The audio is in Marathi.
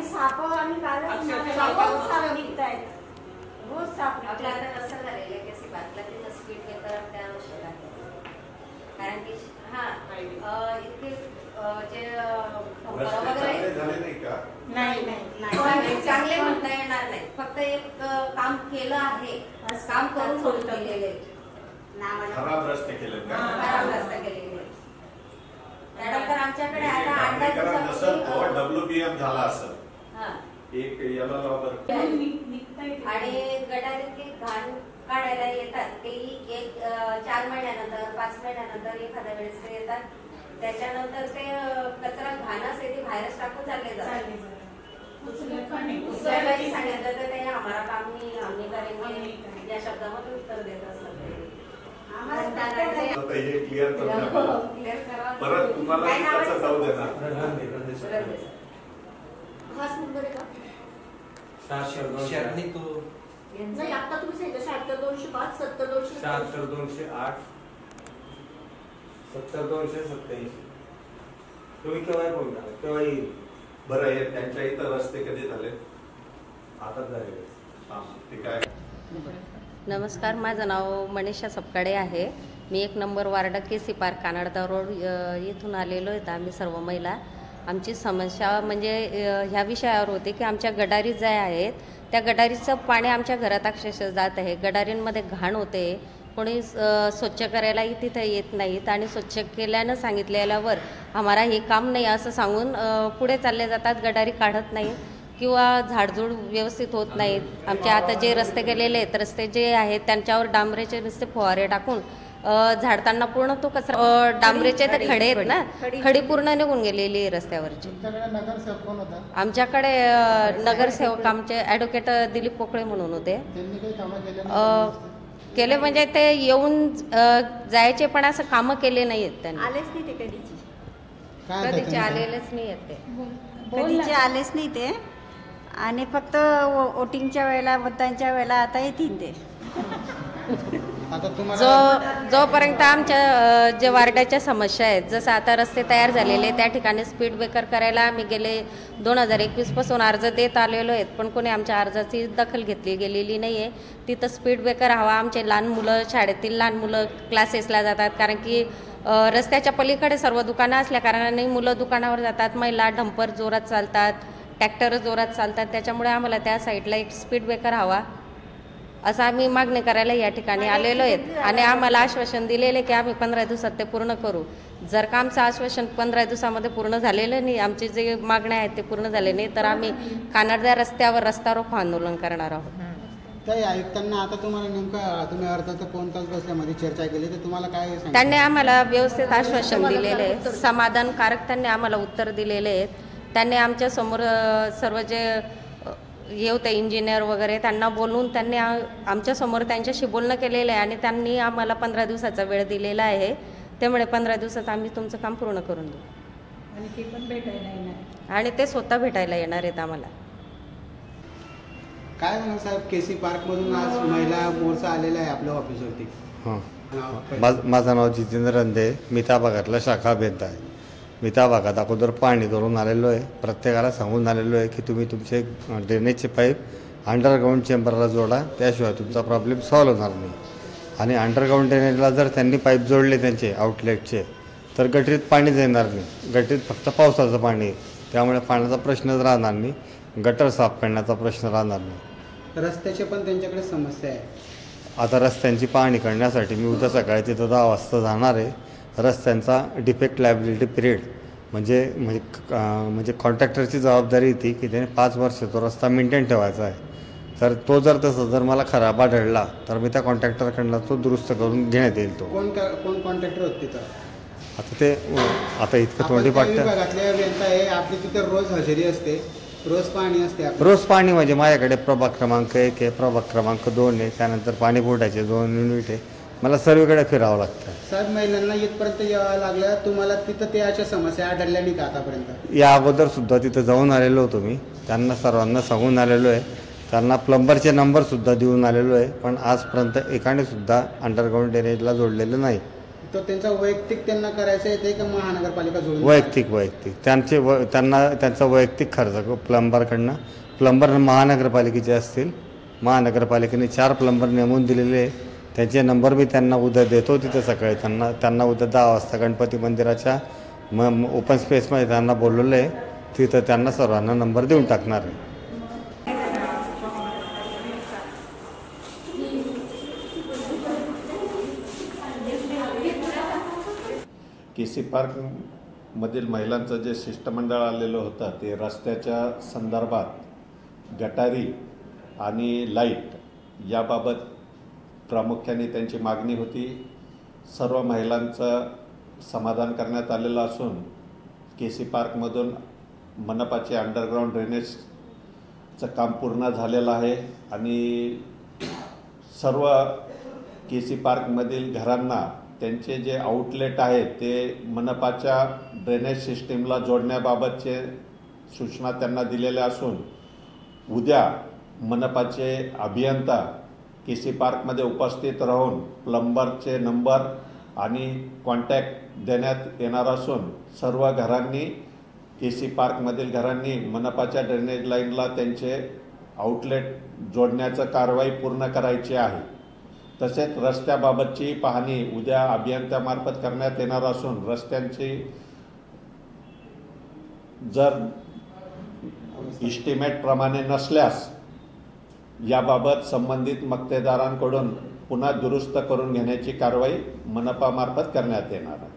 आणि साप आणि रोज साप निघतायत, रोज साप. आपल्या आता कसं झालेलं आहे की बातला तिथं स्पीड ब्रेकर त्या आवश्यक आहे. कारण की इतके जे नाही चांगले म्हणता येणार नाही. फक्त एक काम केलं आहे, काम करून केलेले खराब रस्ते केले, खराब रस्ते केलेले. त्यानंतर आमच्याकडे आता 8 दिवसापासून WBM झाला असं एक याला आणि गटारीतली घाण काढायला येतात ते एक 4 महिन्यानंतर 5 महिन्यानंतर एखाद्या वेळेस ते येतात. त्याच्यानंतर ते कचरा घाण असते ते बाहेरच टाकून चालले जातात. उचलायलाही सांगितलं तर ते आम्हाला काम नाही, आम्ही करेंगे या शब्दामध्ये उत्तर देत असतात. क्लिअर परत तुम्हाला जाऊ देणार. हाच नंबर आहे का? नाही आता तुम्ही सांगितलं 78205 70208 70227. तुम्ही केव्हा फोन करा, केव्हा येईल. बरं हे त्यांच्या इथं रस्ते कधी झाले? आता झाले. ते काय? नमस्कार, माझं नाव मनीषा सपकाळे आहे. मी 1 नंबर वार्ड केसी पार्क कानडदा रोड येथून आलेलो आहेत आम्ही सर्व महिला. आमची समस्या म्हणजे ह्या विषयावर होते की आमच्या गटारी ज्या आहेत त्या गटारीचं पाणी आमच्या घरात अक्षरशः जात आहे. गटारींमध्ये घाण होते, कोणी स्वच्छ करायलाही तिथे येत नाहीत आणि स्वच्छ केल्यानं सांगितलेल्यावर आम्हाला हे काम नाही असं सांगून पुढे चालले जातात. गटारी काढत नाहीत किंवा झाडझूड व्यवस्थित होत नाहीत. आमचे आता जे रस्ते गेलेले आहेत, रस्ते जे आहेत त्यांच्यावर डांबरेचे नुसते फवारे टाकून झाडताना पूर्ण तो कचरा डांबरेचे तर खडे आहेत ना, खडी पूर्ण निघून गेलेली आहे रस्त्यावरची. आमच्याकडे नगरसेवक आमचे ॲडव्होकेट दिलीप पोकळे म्हणून होते. केले म्हणजे ते येऊन जायचे पण असं कामं केले नाही आहेत त्यांनी. आलेच नाही ते कधीचे आलेलेच नाही आहेत ते, कधीचे आलेच नाही ते. आणि फक्त वोटिंगच्या वेळेला मतदानच्या वेळेला आता येतील ते. जोपर्यंत आमच्या जे वार्डाच्या समस्या आहेत, जसं आता रस्ते तयार झालेले त्या ठिकाणी स्पीड ब्रेकर करायला आम्ही गेले 2021 पासून अर्ज देत आलेलो आहेत, पण कोणी आमच्या अर्जाची दखल घेतली गेलेली नाही आहे. तिथं स्पीड ब्रेकर हवा. आमचे लहान मुलं, शाळेतील लहान मुलं क्लासेसला जातात, कारण की रस्त्याच्या पलीकडे सर्व दुकानं असल्या कारणाने मुलं दुकानावर जातात. महिला डंपर जोरात चालतात, ट्रॅक्टर जोरात चालतात, त्याच्यामुळे आम्हाला त्या साईडला एक स्पीड ब्रेकर हवा असं आम्ही मागणी करायला या ठिकाणी आलेलो आहेत. आणि आम्हाला आश्वासन दिलेले की आम्ही 15 दिवसात ते पूर्ण करू. जर का आमचं आश्वासन 15 दिवसामध्ये पूर्ण झालेलं नाही, आमचे जे मागण्या आहेत ते पूर्ण झाले नाही, तर आम्ही कानडदा रस्त्यावर रस्ता रोको आंदोलन करणार आहोत. काही आयुक्तांना आता तुम्हाला नेमका तुम्ही अर्जाचा 4 तास बसल्यामध्ये चर्चा केली तर तुम्हाला काय सांगितलं? त्यांनी आम्हाला व्यवस्थित आश्वासन दिलेले आहे, समाधानकारक त्यांनी आम्हाला उत्तर दिलेले आहेत. त्यांनी आमच्या समोर सर्व जे हे होते इंजिनियर वगैरे त्यांना बोलून त्यांनी आमच्यासमोर त्यांच्याशी बोलणं केलेलं आहे आणि त्यांनी आम्हाला 15 दिवसाचा वेळ दिलेला आहे. त्यामुळे 15 दिवसात आम्ही तुमचं काम पूर्ण करून देऊ. आणि ते पण भेटायला येणार आणि ते स्वतः भेटायला येणार आहेत आम्हाला. काय म्हणा साहेब, केसी पार्कमधून आज महिला मोर्चा आलेला आहे आपल्या ऑफिसवरती. माझं नाव जितेंद्र रंदे, मी त्या भागातला शाखा अभियंता आहे. मी त्या भागात अगोदर पाणी धरून आलेलो आहे. प्रत्येकाला सांगून आलेलो आहे की तुम्ही तुमचे ड्रेनेजचे पाईप अंडरग्राऊंड चेंबरला जोडा, त्याशिवाय तुमचा प्रॉब्लेम सॉल्व्ह होणार नाही. आणि अंडरग्राऊंड ड्रेनेजला जर त्यांनी पाईप जोडले त्यांचे आउटलेटचे तर गटरीत पाणीच येणार नाही. गटरीत फक्त पावसाचं पाणी आहे, त्यामुळे पाण्याचा प्रश्नच राहणार नाही, गटर साफ करण्याचा प्रश्न राहणार नाही. रस्त्याची पण त्यांच्याकडे समस्या आहे. आता रस्त्यांची पाहणी करण्यासाठी मी उद्या सकाळी तिथं 10 वाजता जाणार आहे. रस्त्यांचा डिफेक्ट लायबिलिटी पिरियड म्हणजे कॉन्ट्रॅक्टरची जबाबदारी येते की त्याने 5 वर्ष तो रस्ता मेंटेन ठेवायचा आहे. तर तो जर मला खराब आढळला तर मी त्या कॉन्ट्रॅक्टरकडनं तो दुरुस्त करून घेण्यात येईल. तो कोण कॉन्ट्रॅक्टर होते तिथं? आता इतकं थोडी विभागातले अभियंता आहे, आपली तिथे रोज हजेरी असते, रोज पाणी असते. रोज पाणी म्हणजे माझ्याकडे प्रभाग क्रमांक 1 आहे, प्रभाग क्रमांक 2 आहे, त्यानंतर पाणी पुरवठ्याचे 2 युनिट आहे. मला सर्वीकडे फिरावं लागतं. साहेब, महिलांना इथपर्यंत यावं लागलं, तुम्हाला तिथं त्या अशा समस्या आढळल्या नाही का आतापर्यंत? या अगोदर सुद्धा तिथं जाऊन आलेलो होतो मी, त्यांना सर्वांना सांगून आलेलो आहे, त्यांना प्लंबरचे नंबरसुद्धा देऊन आलेलो आहे, पण आजपर्यंत एकाने सुद्धा अंडरग्राऊंड ड्रेनेजला जोडलेलं नाही. तो त्यांचा वैयक्तिक त्यांना करायचं येते का महानगरपालिका जोडून? वैयक्तिक त्यांना त्यांचा वैयक्तिक खर्च प्लंबर महानगरपालिकेचे असतील. महानगरपालिकेने 4 प्लंबर नेमून दिलेले आहे. त्यांचे नंबर मी त्यांना उद्या देतो. तिथं सकाळी त्यांना उद्या 10 वाजता गणपती मंदिराच्या ओपन स्पेसमध्ये त्यांना बोलवलं आहे. तिथं त्यांना सर्वांना नंबर देऊन टाकणार आहे. केसी पार्क मधील महिलांचं जे शिष्टमंडळ आलेलं होतं ते रस्त्याच्या संदर्भात गटारी आणि लाईट याबाबत प्रामुख्याने त्यांची मागणी होती. सर्व महिलांचं समाधान करण्यात आलेलं असून केसी पार्कमधून मनपाचे अंडरग्राऊंड ड्रेनेजचं काम पूर्ण झालेलं आहे आणि सर्व केसी पार्कमधील घरांना त्यांचे जे आउटलेट आहेत ते मनपाच्या ड्रेनेज सिस्टीमला जोडण्याबाबतचे सूचना त्यांना दिलेल्या असून उद्या मनपाचे अभियंता केसी पार्कमध्ये उपस्थित राहून प्लंबरचे नंबर आणि कॉन्टॅक्ट देण्यात येणार असून सर्व घरांनी केसी पार्कमधील घरांनी मनपाच्या ड्रेनेज लाईनला त्यांचे आउटलेट जोडण्याचं कारवाई पूर्ण करायची आहे. तसेच रस्त्याबाबतची पाहणी उद्या अभियंत्यामार्फत करण्यात येणार असून रस्त्यांची जर इस्टिमेटप्रमाणे नसल्यास याबाबत संबंधित मक्तेदारांकडून पुन्हा दुरुस्त करून घेण्याची कारवाई मनपामार्फत करण्यात येणार आहे.